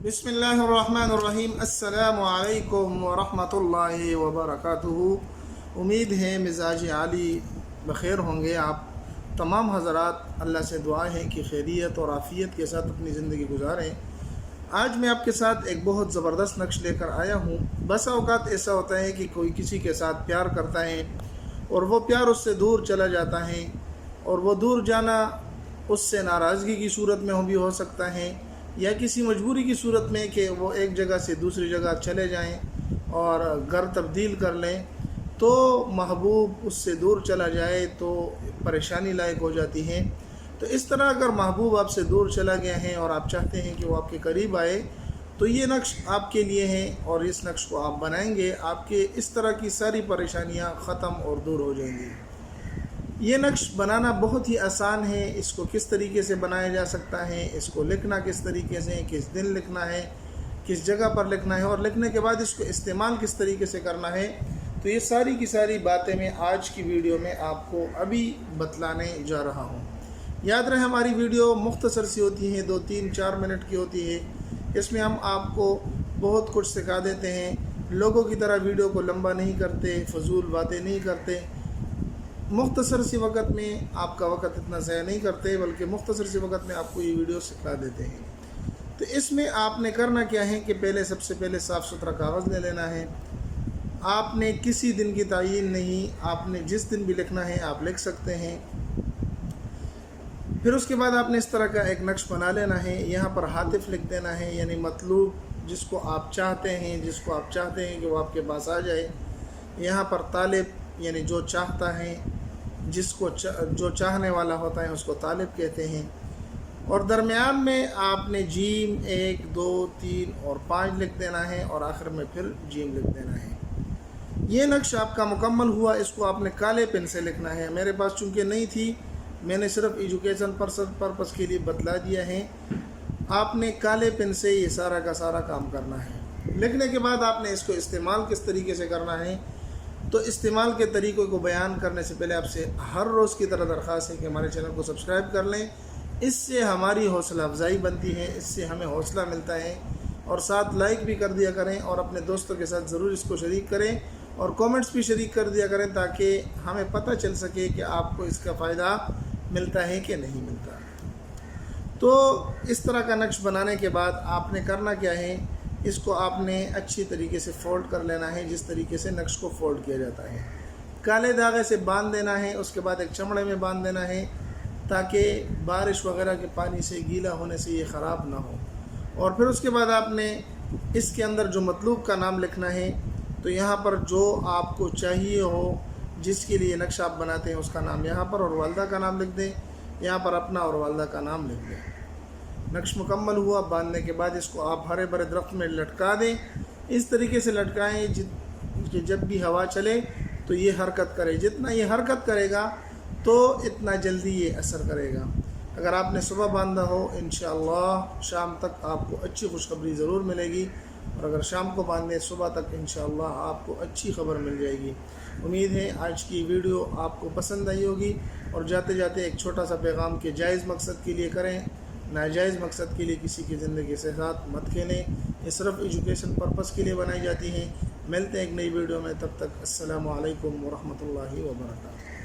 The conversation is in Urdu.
بسم اللہ الرحمن الرحیم۔ السلام علیکم ورحمۃ اللہ وبرکاتہ۔ امید ہے مزاج عالی بخیر ہوں گے آپ تمام حضرات۔ اللہ سے دعا ہے کہ خیریت اور عافیت کے ساتھ اپنی زندگی گزاریں۔ آج میں آپ کے ساتھ ایک بہت زبردست نقش لے کر آیا ہوں۔ بس اوقات ایسا ہوتا ہے کہ کوئی کسی کے ساتھ پیار کرتا ہے اور وہ پیار اس سے دور چلا جاتا ہے، اور وہ دور جانا اس سے ناراضگی کی صورت میں بھی ہو سکتا ہے، یا کسی مجبوری کی صورت میں کہ وہ ایک جگہ سے دوسری جگہ چلے جائیں اور گھر تبدیل کر لیں، تو محبوب اس سے دور چلا جائے تو پریشانی لائق ہو جاتی ہے۔ تو اس طرح اگر محبوب آپ سے دور چلا گیا ہے اور آپ چاہتے ہیں کہ وہ آپ کے قریب آئے، تو یہ نقش آپ کے لیے ہے، اور اس نقش کو آپ بنائیں گے، آپ کے اس طرح کی ساری پریشانیاں ختم اور دور ہو جائیں گی۔ یہ نقش بنانا بہت ہی آسان ہے۔ اس کو کس طریقے سے بنایا جا سکتا ہے، اس کو لکھنا کس طریقے سے، کس دن لکھنا ہے، کس جگہ پر لکھنا ہے، اور لکھنے کے بعد اس کو استعمال کس طریقے سے کرنا ہے، تو یہ ساری کی ساری باتیں میں آج کی ویڈیو میں آپ کو ابھی بتلانے جا رہا ہوں۔ یاد رہے ہماری ویڈیو مختصر سی ہوتی ہے، 2-3-4 منٹ کی ہوتی ہے۔ اس میں ہم آپ کو بہت کچھ سکھا دیتے ہیں۔ لوگوں کی طرح ویڈیو کو لمبا نہیں کرتے، فضول باتیں نہیں کرتے۔ مختصر سی وقت میں آپ کا وقت اتنا ضائع نہیں کرتے، بلکہ مختصر سی وقت میں آپ کو یہ ویڈیو سکھا دیتے ہیں۔ تو اس میں آپ نے کرنا کیا ہے کہ سب سے پہلے صاف ستھرا کاغذ لے لینا ہے۔ آپ نے کسی دن کی تعین نہیں، آپ نے جس دن بھی لکھنا ہے آپ لکھ سکتے ہیں۔ پھر اس کے بعد آپ نے اس طرح کا ایک نقش بنا لینا ہے۔ یہاں پر ہاتف لکھ دینا ہے، یعنی مطلوب جس کو آپ چاہتے ہیں کہ وہ آپ کے پاس آ جائے۔ یہاں پر طالب یعنی جو چاہتا ہے، جو چاہنے والا ہوتا ہے اس کو طالب کہتے ہیں۔ اور درمیان میں آپ نے جیم 1 2 3 اور 5 لکھ دینا ہے، اور آخر میں پھر جیم لکھ دینا ہے۔ یہ نقش آپ کا مکمل ہوا۔ اس کو آپ نے کالے پن سے لکھنا ہے۔ میرے پاس چونکہ نہیں تھی، میں نے صرف ایجوکیشن پرپس کے لیے بتلا دیا ہے۔ آپ نے کالے پن سے یہ سارا کا سارا کام کرنا ہے۔ لکھنے کے بعد آپ نے اس کو استعمال کس طریقے سے کرنا ہے، تو استعمال کے طریقوں کو بیان کرنے سے پہلے آپ سے ہر روز کی طرح درخواست ہے کہ ہمارے چینل کو سبسکرائب کر لیں۔ اس سے ہماری حوصلہ افزائی بنتی ہے، اس سے ہمیں حوصلہ ملتا ہے، اور ساتھ لائک بھی کر دیا کریں، اور اپنے دوستوں کے ساتھ ضرور اس کو شریک کریں، اور کومنٹس بھی شریک کر دیا کریں، تاکہ ہمیں پتہ چل سکے کہ آپ کو اس کا فائدہ ملتا ہے کہ نہیں ملتا۔ تو اس طرح کا نقش بنانے کے بعد آپ نے کرنا کیا ہے، اس کو آپ نے اچھی طریقے سے فولڈ کر لینا ہے، جس طریقے سے نقش کو فولڈ کیا جاتا ہے۔ کالے دھاگے سے باندھ دینا ہے، اس کے بعد ایک چمڑے میں باندھ دینا ہے، تاکہ بارش وغیرہ کے پانی سے گیلا ہونے سے یہ خراب نہ ہو۔ اور پھر اس کے بعد آپ نے اس کے اندر جو مطلوب کا نام لکھنا ہے، تو یہاں پر جو آپ کو چاہیے ہو، جس کے لیے نقش آپ بناتے ہیں اس کا نام یہاں پر، اور والدہ کا نام لکھ دیں، یہاں پر اپنا اور والدہ کا نام لکھ دیں۔ نقش مکمل ہوا۔ باندھنے کے بعد اس کو آپ ہرے بھرے درخت میں لٹکا دیں۔ اس طریقے سے لٹکائیں کہ جب بھی ہوا چلے تو یہ حرکت کرے۔ جتنا یہ حرکت کرے گا تو اتنا جلدی یہ اثر کرے گا۔ اگر آپ نے صبح باندھا ہو، انشاءاللہ شام تک آپ کو اچھی خوشخبری ضرور ملے گی، اور اگر شام کو باندھیں صبح تک انشاءاللہ آپ کو اچھی خبر مل جائے گی۔ امید ہے آج کی ویڈیو آپ کو پسند آئی ہوگی، اور جاتے جاتے ایک چھوٹا سا پیغام کہ جائز مقصد کے لیے کریں، ناجائز مقصد کے لیے کسی کی زندگی سے ساتھ مت کھیلیں۔ یہ صرف ایجوکیشن پرپس کے لیے بنائی جاتی ہیں۔ ملتے ہیں ایک نئی ویڈیو میں، تب تک السلام علیکم ورحمۃ اللہ وبرکاتہ۔